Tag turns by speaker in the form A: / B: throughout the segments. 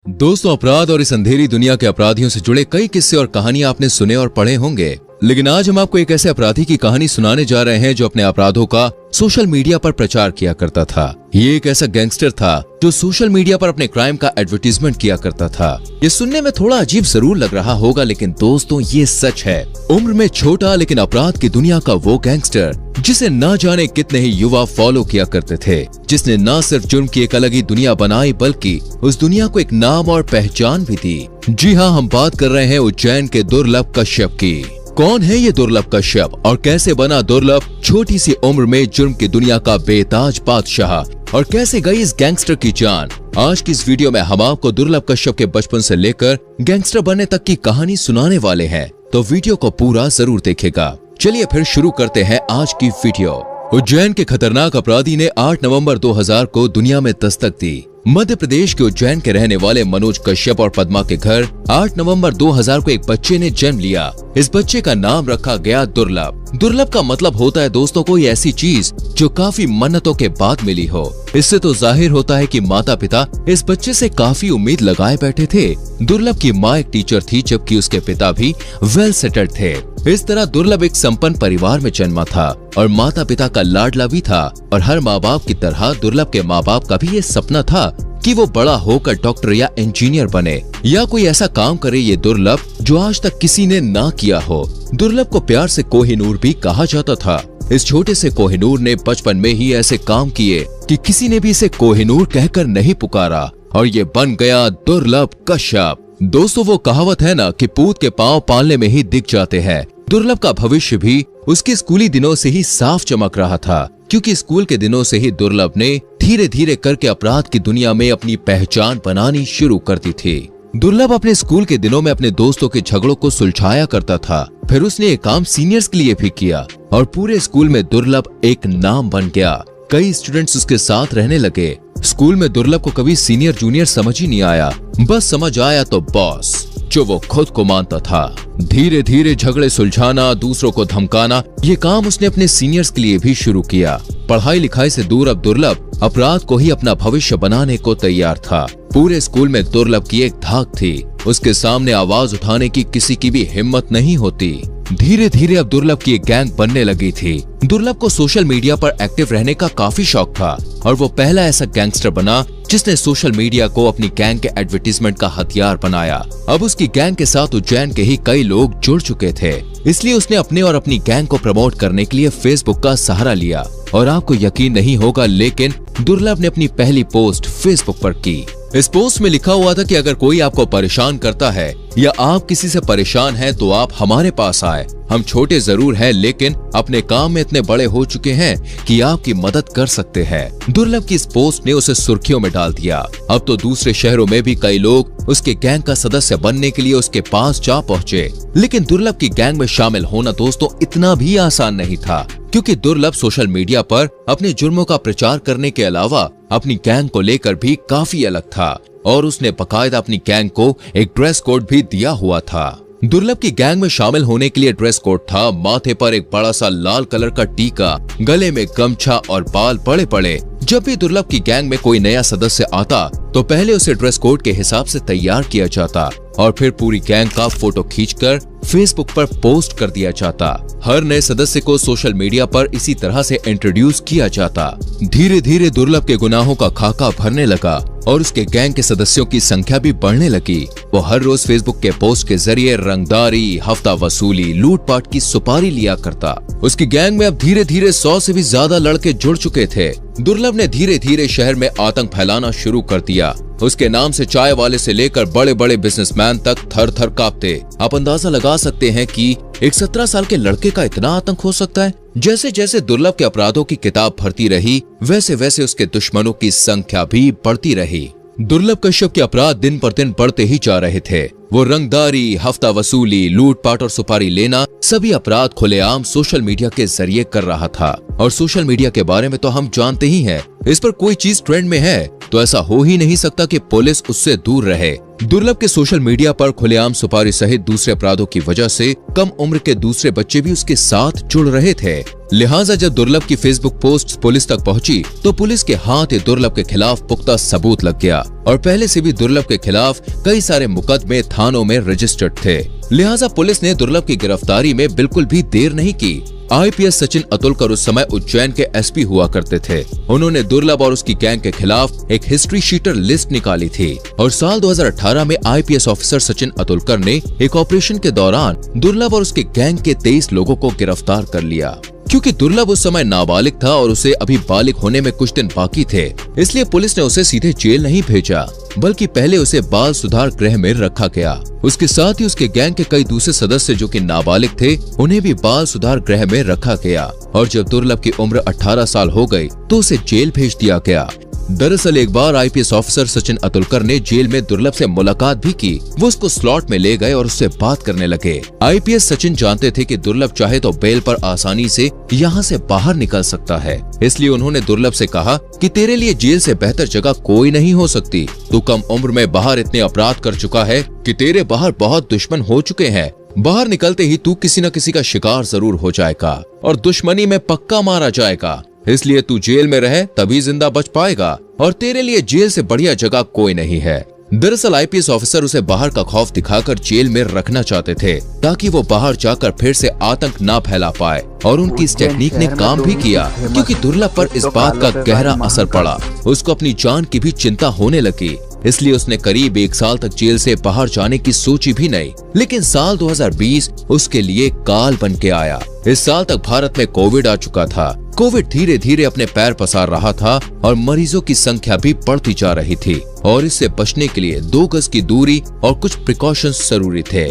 A: दोस्तों, अपराध और इस अंधेरी दुनिया के अपराधियों से जुड़े कई किस्से और कहानियां आपने सुने और पढ़े होंगे, लेकिन आज हम आपको एक ऐसे अपराधी की कहानी सुनाने जा रहे हैं जो अपने अपराधों का सोशल मीडिया पर प्रचार किया करता था। ये एक ऐसा गैंगस्टर था जो सोशल मीडिया पर अपने क्राइम का एडवर्टीजमेंट किया करता था। ये सुनने में थोड़ा अजीब जरूर लग रहा होगा, लेकिन दोस्तों ये सच है। उम्र में छोटा लेकिन अपराध की दुनिया का वो गैंगस्टर जिसे न जाने कितने ही युवा फॉलो किया करते थे, जिसने न सिर्फ जुर्म की एक अलग ही दुनिया बनाई बल्कि उस दुनिया को एक नाम और पहचान भी दी। जी हाँ, हम बात कर रहे हैं उज्जैन के दुर्लभ कश्यप की। कौन है ये दुर्लभ कश्यप और कैसे बना दुर्लभ छोटी सी उम्र में जुर्म की दुनिया का बेताज बादशाह, और कैसे गई इस गैंगस्टर की जान? आज की इस वीडियो में हम आपको दुर्लभ कश्यप के बचपन से लेकर गैंगस्टर बनने तक की कहानी सुनाने वाले हैं, तो वीडियो को पूरा जरूर देखेगा। चलिए फिर शुरू करते हैं आज की वीडियो। उज्जैन के खतरनाक अपराधी ने 8 नवंबर 2000 को दुनिया में दस्तक दी। मध्य प्रदेश के उज्जैन के रहने वाले मनोज कश्यप और पद्मा के घर 8 नवंबर 2000 को एक बच्चे ने जन्म लिया। इस बच्चे का नाम रखा गया दुर्लभ। दुर्लभ का मतलब होता है दोस्तों कोई ऐसी चीज जो काफी मन्नतों के बाद मिली हो। इससे तो जाहिर होता है कि माता पिता इस बच्चे से काफी उम्मीद लगाए बैठे थे। दुर्लभ की माँ एक टीचर थी, जबकि उसके पिता भी वेल सेटल्ड थे। इस तरह दुर्लभ एक संपन्न परिवार में जन्मा था और माता पिता का लाडला भी था। और हर माँ बाप की तरह दुर्लभ के माँ बाप का भी ये सपना था कि वो बड़ा होकर डॉक्टर या इंजीनियर बने या कोई ऐसा काम करे ये दुर्लभ जो आज तक किसी ने ना किया हो। दुर्लभ को प्यार से कोहिनूर भी कहा जाता था। इस छोटे से कोहिनूर ने बचपन में ही ऐसे काम किए कि किसी ने भी इसे कोहिनूर कहकर नहीं पुकारा, और ये बन गया दुर्लभ कश्यप। दोस्तों, वो कहावत है ना कि पूत के पांव पालने में ही दिख जाते हैं। दुर्लभ का भविष्य भी उसके स्कूली दिनों से ही साफ चमक रहा था, क्योंकि स्कूल के दिनों से ही दुर्लभ ने धीरे धीरे करके अपराध की दुनिया में अपनी पहचान बनानी शुरू कर दी थी। दुर्लभ अपने स्कूल के दिनों में अपने दोस्तों के झगड़ों को सुलझाया करता था। फिर उसने ये काम सीनियर्स के लिए भी किया और पूरे स्कूल में दुर्लभ एक नाम बन गया। कई स्टूडेंट्स उसके साथ रहने लगे। स्कूल में दुर्लभ को कभी सीनियर जूनियर समझ ही नहीं आया, बस समझ आया तो बॉस, जो वो खुद को मानता था। धीरे धीरे झगड़े सुलझाना, दूसरों को धमकाना, ये काम उसने अपने सीनियर्स के लिए भी शुरू किया। पढ़ाई लिखाई से दूर अब दुर्लभ अपराध को ही अपना भविष्य बनाने को तैयार था। पूरे स्कूल में दुर्लभ की एक धाक थी, उसके सामने आवाज उठाने की किसी की भी हिम्मत नहीं होती। धीरे धीरे अब दुर्लभ की एक गैंग बनने लगी थी। दुर्लभ को सोशल मीडिया पर एक्टिव रहने का काफी शौक था और वो पहला ऐसा गैंगस्टर बना जिसने सोशल मीडिया को अपनी गैंग के एडवर्टीजमेंट का हथियार बनाया। अब उसकी गैंग के साथ उज्जैन के ही कई लोग जुड़ चुके थे, इसलिए उसने अपने और अपनी गैंग को प्रमोट करने के लिए फेसबुक का सहारा लिया। और आपको यकीन नहीं होगा, लेकिन दुर्लभ ने अपनी पहली पोस्ट फेसबुक पर की। इस पोस्ट में लिखा हुआ था कि अगर कोई आपको परेशान करता है या आप किसी से परेशान हैं तो आप हमारे पास आए। हम छोटे जरूर हैं, लेकिन अपने काम में इतने बड़े हो चुके हैं कि आपकी मदद कर सकते हैं। दुर्लभ की इस पोस्ट ने उसे सुर्खियों में डाल दिया। अब तो दूसरे शहरों में भी कई लोग उसके गैंग का सदस्य बनने के लिए उसके पास जा पहुंचे। लेकिन दुर्लभ की गैंग में शामिल होना दोस्तों इतना भी आसान नहीं था, क्योंकि दुर्लभ सोशल मीडिया पर अपने जुर्मों का प्रचार करने के अलावा अपनी गैंग को लेकर भी काफी अलग था, और उसने बकायदा अपनी गैंग को एक ड्रेस कोड भी दिया हुआ था। दुर्लभ की गैंग में शामिल होने के लिए ड्रेस कोड था माथे पर एक बड़ा सा लाल कलर का टीका, गले में गमछा और बाल बड़े बड़े। जब भी दुर्लभ की गैंग में कोई नया सदस्य आता तो पहले उसे ड्रेस कोड के हिसाब से तैयार किया जाता और फिर पूरी गैंग का फोटो खींचकर फेसबुक पर पोस्ट कर दिया जाता। हर नए सदस्य को सोशल मीडिया पर इसी तरह से इंट्रोड्यूस किया जाता। धीरे धीरे दुर्लभ के गुनाहों का खाका भरने लगा और उसके गैंग के सदस्यों की संख्या भी बढ़ने लगी। वो हर रोज फेसबुक के पोस्ट के जरिए रंगदारी, हफ्ता वसूली, लूटपाट की सुपारी लिया करता। उसकी गैंग में अब धीरे धीरे 100 से भी ज्यादा लड़के जुड़ चुके थे। दुर्लभ ने धीरे धीरे शहर में आतंक फैलाना शुरू कर दिया। उसके नाम से चाय वाले से लेकर बड़े बड़े बिजनेसमैन तक थर थर कांपते। आप अंदाजा लगा सकते हैं कि एक 17 साल के लड़के का इतना आतंक हो सकता है। जैसे जैसे दुर्लभ के अपराधों की किताब भरती रही, वैसे वैसे उसके दुश्मनों की संख्या भी बढ़ती रही। दुर्लभ कश्यप के अपराध दिन पर दिन बढ़ते ही जा रहे थे। वो रंगदारी, हफ्ता वसूली, लूटपाट और सुपारी लेना, सभी अपराध खुलेआम सोशल मीडिया के जरिए कर रहा था। और सोशल मीडिया के बारे में तो हम जानते ही हैं, इस पर कोई चीज ट्रेंड में है तो ऐसा हो ही नहीं सकता कि पुलिस उससे दूर रहे। दुर्लभ के सोशल मीडिया पर खुलेआम सुपारी सहित दूसरे अपराधों की वजह से कम उम्र के दूसरे बच्चे भी उसके साथ जुड़ रहे थे। लिहाजा जब दुर्लभ की फेसबुक पोस्ट पुलिस तक पहुंची तो पुलिस के हाथ दुर्लभ के खिलाफ पुख्ता सबूत लग गया। और पहले से भी दुर्लभ के खिलाफ कई सारे मुकदमे थानों में रजिस्टर्ड थे। लिहाजा पुलिस ने दुर्लभ की गिरफ्तारी में बिल्कुल भी देर नहीं की। आईपीएस सचिन अतुलकर उस समय उज्जैन के एसपी हुआ करते थे। उन्होंने दुर्लभ और उसकी गैंग के खिलाफ एक हिस्ट्री शीटर लिस्ट निकाली थी और साल 2018 में आईपीएस ऑफिसर सचिन अतुलकर ने एक ऑपरेशन के दौरान दुर्लभ और उसके गैंग के 23 लोगों को गिरफ्तार कर लिया। क्योंकि दुर्लभ उस समय नाबालिग था और उसे अभी बालिग होने में कुछ दिन बाकी थे, इसलिए पुलिस ने उसे सीधे जेल नहीं भेजा, बल्कि पहले उसे बाल सुधार गृह में रखा गया। उसके साथ ही उसके गैंग के कई दूसरे सदस्य जो कि नाबालिग थे, उन्हें भी बाल सुधार गृह में रखा गया और जब दुर्लभ की उम्र 18 साल हो गई तो उसे जेल भेज दिया गया। दरअसल एक बार आईपीएस ऑफिसर सचिन अतुलकर ने जेल में दुर्लभ से मुलाकात भी की। वो उसको स्लॉट में ले गए और उससे बात करने लगे। आईपीएस सचिन जानते थे कि दुर्लभ चाहे तो बेल पर आसानी से यहाँ से बाहर निकल सकता है, इसलिए उन्होंने दुर्लभ से कहा कि तेरे लिए जेल से बेहतर जगह कोई नहीं हो सकती। तू कम उम्र में बाहर इतने अपराध कर चुका है कि तेरे बाहर बहुत दुश्मन हो चुके हैं। बाहर निकलते ही तू किसी न किसी का शिकार जरूर हो जाएगा और दुश्मनी में पक्का मारा जाएगा, इसलिए तू जेल में रहे तभी जिंदा बच पाएगा और तेरे लिए जेल से बढ़िया जगह कोई नहीं है। दरअसल आईपीएस ऑफिसर उसे बाहर का खौफ दिखाकर जेल में रखना चाहते थे ताकि वो बाहर जाकर फिर से आतंक ना फैला पाए और उनकी इस टेक्निक ने काम भी किया, क्योंकि दुर्लभ पर इस बात का गहरा असर पड़ा। उसको अपनी जान की भी चिंता होने लगी, इसलिए उसने करीब 1 साल तक जेल से बाहर जाने की सोची भी नहीं। लेकिन साल 2020 उसके लिए काल बन के आया। इस साल तक भारत में कोविड आ चुका था। कोविड धीरे धीरे अपने पैर पसार रहा था और मरीजों की संख्या भी बढ़ती जा रही थी और इससे बचने के लिए 2 गज की दूरी और कुछ प्रिकॉशंस जरूरी थे।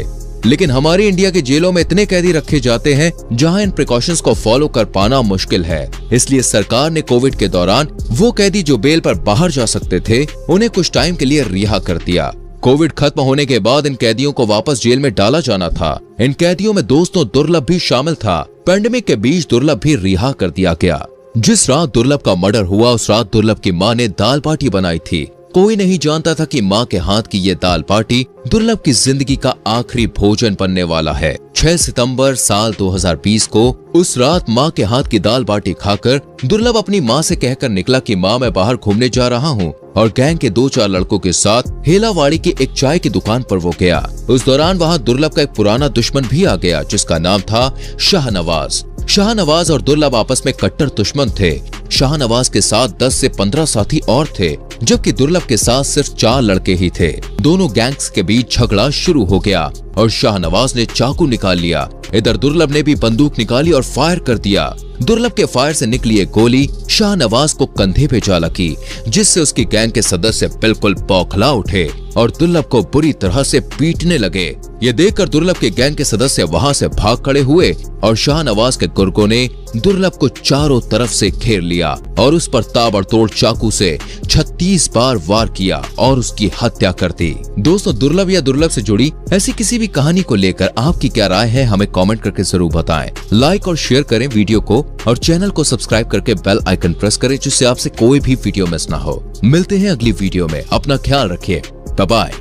A: लेकिन हमारे इंडिया के जेलों में इतने कैदी रखे जाते हैं जहां इन प्रिकॉशंस को फॉलो कर पाना मुश्किल है। इसलिए सरकार ने कोविड के दौरान वो कैदी जो बेल पर बाहर जा सकते थे, उन्हें कुछ टाइम के लिए रिहा कर दिया। कोविड खत्म होने के बाद इन कैदियों को वापस जेल में डाला जाना था। इन कैदियों में दोस्तों दुर्लभ भी शामिल था। पैंडेमिक के बीच दुर्लभ भी रिहा कर दिया गया। जिस रात दुर्लभ का मर्डर हुआ उस रात दुर्लभ की मां ने दाल बाटी बनाई थी। कोई नहीं जानता था कि मां के हाथ की ये दाल बाटी दुर्लभ की जिंदगी का आखिरी भोजन बनने वाला है। 6 सितंबर साल 2020 को उस रात मां के हाथ की दाल बाटी खाकर दुर्लभ अपनी मां से कहकर निकला कि मां मैं बाहर घूमने जा रहा हूं, और गैंग के 2-4 लड़कों के साथ हेलावाड़ी की एक चाय की दुकान पर वो गया। उस दौरान वहां दुर्लभ का एक पुराना दुश्मन भी आ गया जिसका नाम था शाहनवाज। शाहनवाज और दुर्लभ आपस में कट्टर दुश्मन थे। शाहनवाज के साथ 10 से 15 साथी और थे, जबकि दुर्लभ के साथ सिर्फ 4 लड़के ही थे। दोनों गैंग्स के बीच झगड़ा शुरू हो गया और शाहनवाज ने चाकू निकाल लिया। इधर दुर्लभ ने भी बंदूक निकाली और फायर कर दिया। दुर्लभ के फायर से निकली एक गोली शाहनवाज को कंधे पे जा लगी, जिससे उसकी गैंग के सदस्य बिल्कुल बौखला उठे और दुर्लभ को बुरी तरह से पीटने लगे। ये देखकर दुर्लभ के गैंग के सदस्य वहां से भाग खड़े हुए और शाहनवाज के गुर्गों ने दुर्लभ को चारों तरफ से घेर लिया और उस पर ताबड़तोड़ चाकू से 36 बार वार किया और उसकी हत्या कर दी। दोस्तों, दुर्लभ या दुर्लभ से जुड़ी ऐसी किसी भी कहानी को लेकर आपकी क्या राय है, हमें कमेंट करके जरूर बताएं। लाइक और शेयर करें वीडियो को और चैनल को सब्सक्राइब करके बेल आइकन प्रेस करें जिससे आपसे कोई भी वीडियो मिस ना हो। मिलते हैं अगली वीडियो में। अपना ख्याल रखिए। Bye bye.